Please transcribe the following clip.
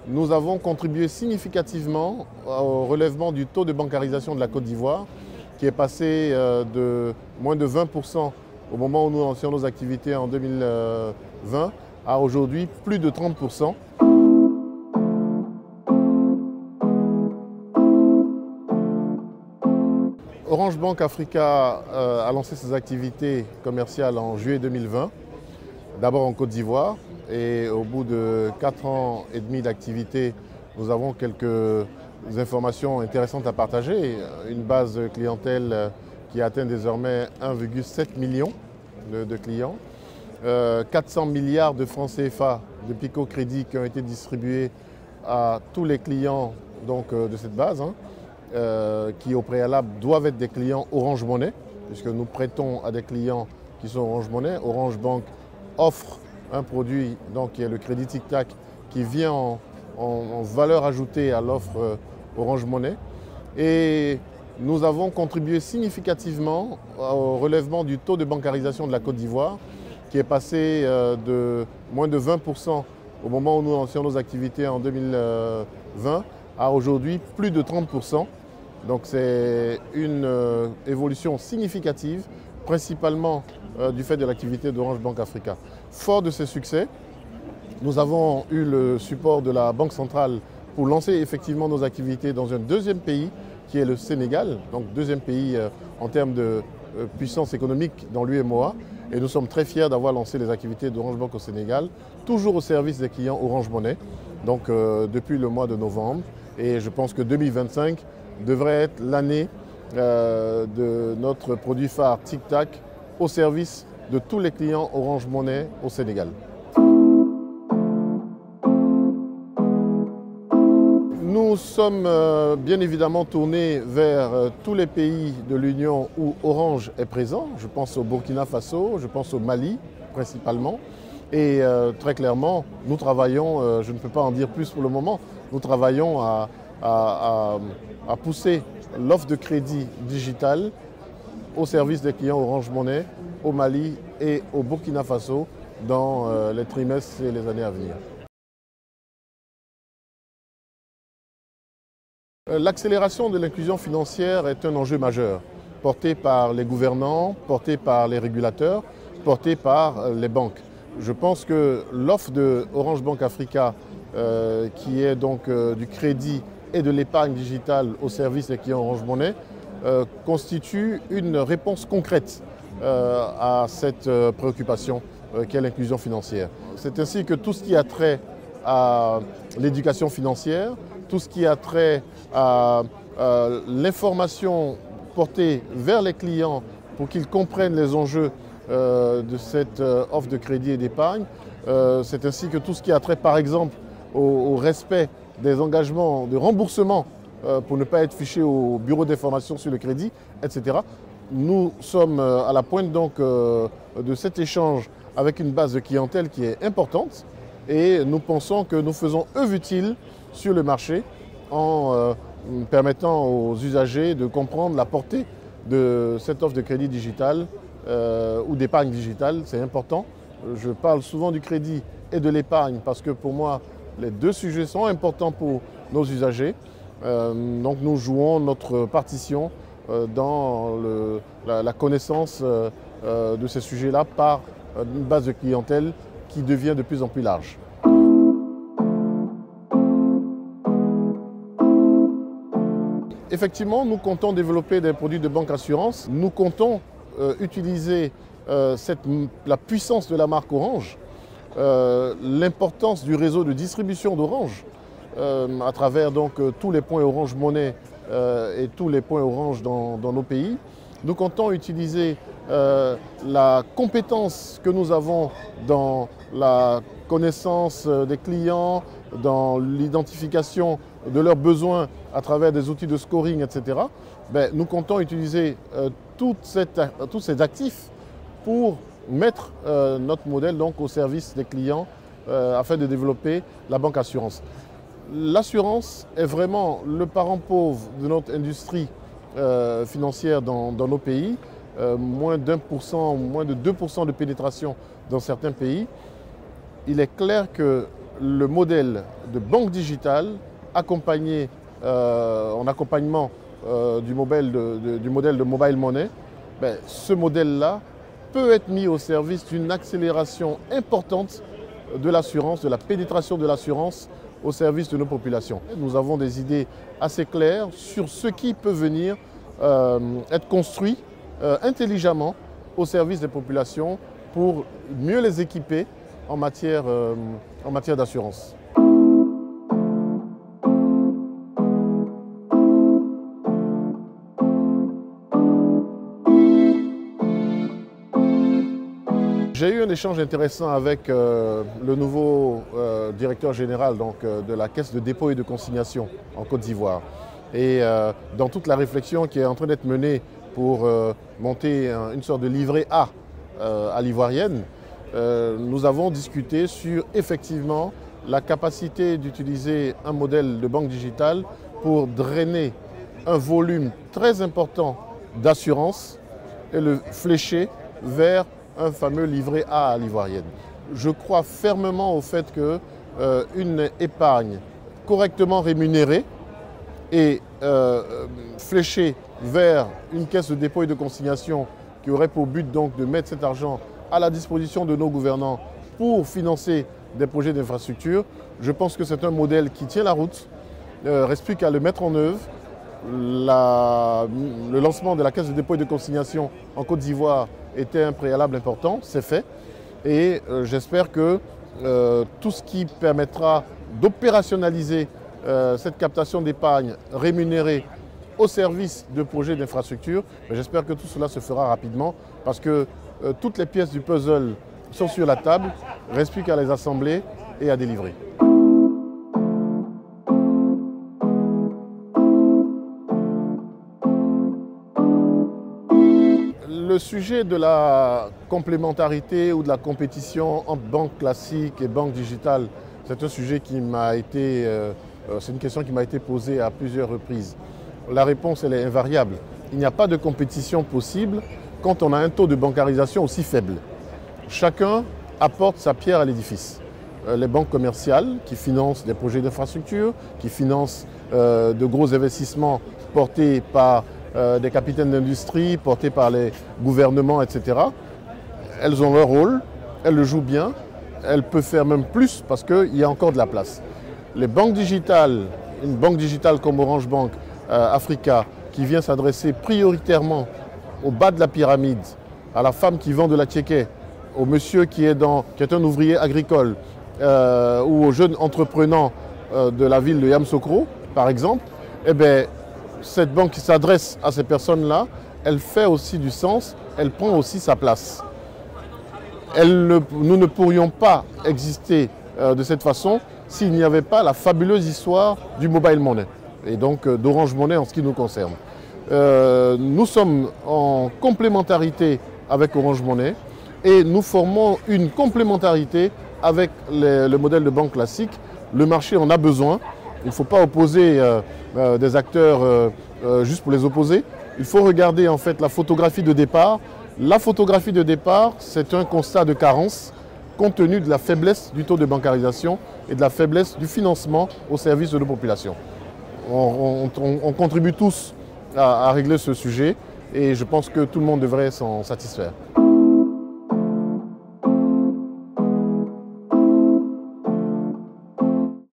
nous avons contribué significativement au relèvement du taux de bancarisation de la Côte d'Ivoire, qui est passé de moins de 20% au moment où nous lancions nos activités en 2020 à aujourd'hui plus de 30%. Orange Bank Africa a lancé ses activités commerciales en juillet 2020, d'abord en Côte d'Ivoire, et au bout de 4 ans et demi d'activité, nous avons quelques informations intéressantes à partager. Une base de clientèle qui atteint désormais 1,7 million de clients, 400 milliards de francs CFA de Pico Crédit qui ont été distribués à tous les clients de cette base, qui au préalable doivent être des clients Orange Money, puisque nous prêtons à des clients qui sont Orange Money. Orange Bank offre un produit qui est le crédit Tic-Tac, qui vient en valeur ajoutée à l'offre Orange Money. Et nous avons contribué significativement au relèvement du taux de bancarisation de la Côte d'Ivoire, qui est passé de moins de 20% au moment où nous lancions nos activités en 2020 à aujourd'hui plus de 30%. Donc c'est une évolution significative, principalement du fait de l'activité d'Orange Bank Africa. Fort de ces succès, nous avons eu le support de la Banque centrale pour lancer effectivement nos activités dans un deuxième pays, qui est le Sénégal, donc deuxième pays en termes de puissance économique dans l'UEMOA. Et nous sommes très fiers d'avoir lancé les activités d'Orange Bank au Sénégal, toujours au service des clients Orange Money, donc depuis le mois de novembre. Et je pense que 2025 devrait être l'année de notre produit phare Tic-Tac au service de tous les clients Orange Money au Sénégal. Nous sommes bien évidemment tournés vers tous les pays de l'Union où Orange est présent. Je pense au Burkina Faso, je pense au Mali principalement. Et très clairement, nous travaillons, je ne peux pas en dire plus pour le moment, nous travaillons à pousser l'offre de crédit digital au service des clients Orange Money au Mali et au Burkina Faso dans les trimestres et les années à venir. L'accélération de l'inclusion financière est un enjeu majeur, porté par les gouvernants, porté par les régulateurs, porté par les banques. Je pense que l'offre de Orange Bank Africa, qui est donc du crédit et de l'épargne digitale au service des clients Orange Money, constitue une réponse concrète à cette préoccupation qu'est l'inclusion financière. C'est ainsi que tout ce qui a trait à l'éducation financière, tout ce qui a trait à l'information portée vers les clients pour qu'ils comprennent les enjeux de cette offre de crédit et d'épargne. C'est ainsi que tout ce qui a trait par exemple au respect des engagements de remboursement pour ne pas être fiché au bureau d'information sur le crédit, etc. Nous sommes à la pointe de cet échange avec une base de clientèle qui est importante et nous pensons que nous faisons œuvre utile sur le marché en permettant aux usagers de comprendre la portée de cette offre de crédit digital ou d'épargne digitale. C'est important. Je parle souvent du crédit et de l'épargne parce que pour moi, les deux sujets sont importants pour nos usagers. Donc nous jouons notre partition dans la connaissance de ces sujets-là par une base de clientèle qui devient de plus en plus large. Effectivement, nous comptons développer des produits de banque assurance. Nous comptons utiliser la puissance de la marque Orange, l'importance du réseau de distribution d'Orange à travers tous les points Orange Money et tous les points Orange dans nos pays. Nous comptons utiliser la compétence que nous avons dans la connaissance des clients, dans l'identification de leurs besoins à travers des outils de scoring, etc. Nous comptons utiliser tous ces actifs pour mettre notre modèle au service des clients afin de développer la banque assurance. L'assurance est vraiment le parent pauvre de notre industrie financière dans nos pays. Moins d'1%, moins de 2% de pénétration dans certains pays. Il est clair que le modèle de banque digitale accompagné, en accompagnement du modèle de mobile money, ce modèle-là peut être mis au service d'une accélération importante de l'assurance, de la pénétration de l'assurance au service de nos populations. Nous avons des idées assez claires sur ce qui peut venir être construit intelligemment au service des populations pour mieux les équiper en matière d'assurance. J'ai eu un échange intéressant avec le nouveau directeur général de la Caisse de dépôt et de consignation en Côte d'Ivoire. Et dans toute la réflexion qui est en train d'être menée pour monter une sorte de livret A à l'ivoirienne, nous avons discuté sur effectivement la capacité d'utiliser un modèle de banque digitale pour drainer un volume très important d'assurance et le flécher vers un fameux livret A à l'ivoirienne. Je crois fermement au fait qu'une épargne correctement rémunérée et fléchée vers une caisse de dépôt et de consignation qui aurait pour but donc de mettre cet argent à la disposition de nos gouvernants pour financer des projets d'infrastructure, je pense que c'est un modèle qui tient la route. Reste plus qu'à le mettre en œuvre. Le lancement de la Caisse de dépôt et de consignation en Côte d'Ivoire était un préalable important, c'est fait. Et j'espère que tout ce qui permettra d'opérationnaliser cette captation d'épargne rémunérée au service de projets d'infrastructure, j'espère que tout cela se fera rapidement parce que toutes les pièces du puzzle sont sur la table, il ne reste plus qu'à les assembler et à délivrer. Le sujet de la complémentarité ou de la compétition entre banque classique et banque digitale, c'est un sujet qui m'a été, c'est une question qui m'a été posée à plusieurs reprises. La réponse, elle est invariable. Il n'y a pas de compétition possible quand on a un taux de bancarisation aussi faible. Chacun apporte sa pierre à l'édifice. Les banques commerciales qui financent des projets d'infrastructure, qui financent de gros investissements portés par des capitaines d'industrie, portés par les gouvernements, etc. Elles ont leur rôle, elles le jouent bien, elles peuvent faire même plus parce qu'il y a encore de la place. Les banques digitales, une banque digitale comme Orange Bank Africa, qui vient s'adresser prioritairement au bas de la pyramide, à la femme qui vend de la tchéké, au monsieur qui est un ouvrier agricole, ou aux jeunes entrepreneurs de la ville de Yamoussoukro, par exemple, eh bien, cette banque qui s'adresse à ces personnes-là, elle fait aussi du sens, elle prend aussi sa place. Nous ne pourrions pas exister de cette façon s'il n'y avait pas la fabuleuse histoire du mobile money, et donc d'Orange Money en ce qui nous concerne. Nous sommes en complémentarité avec Orange Money et nous formons une complémentarité avec le modèle de banque classique. Le marché en a besoin. Il ne faut pas opposer des acteurs juste pour les opposer. Il faut regarder en fait la photographie de départ. La photographie de départ, c'est un constat de carence compte tenu de la faiblesse du taux de bancarisation et de la faiblesse du financement au service de nos populations. On contribue tous à régler ce sujet et je pense que tout le monde devrait s'en satisfaire.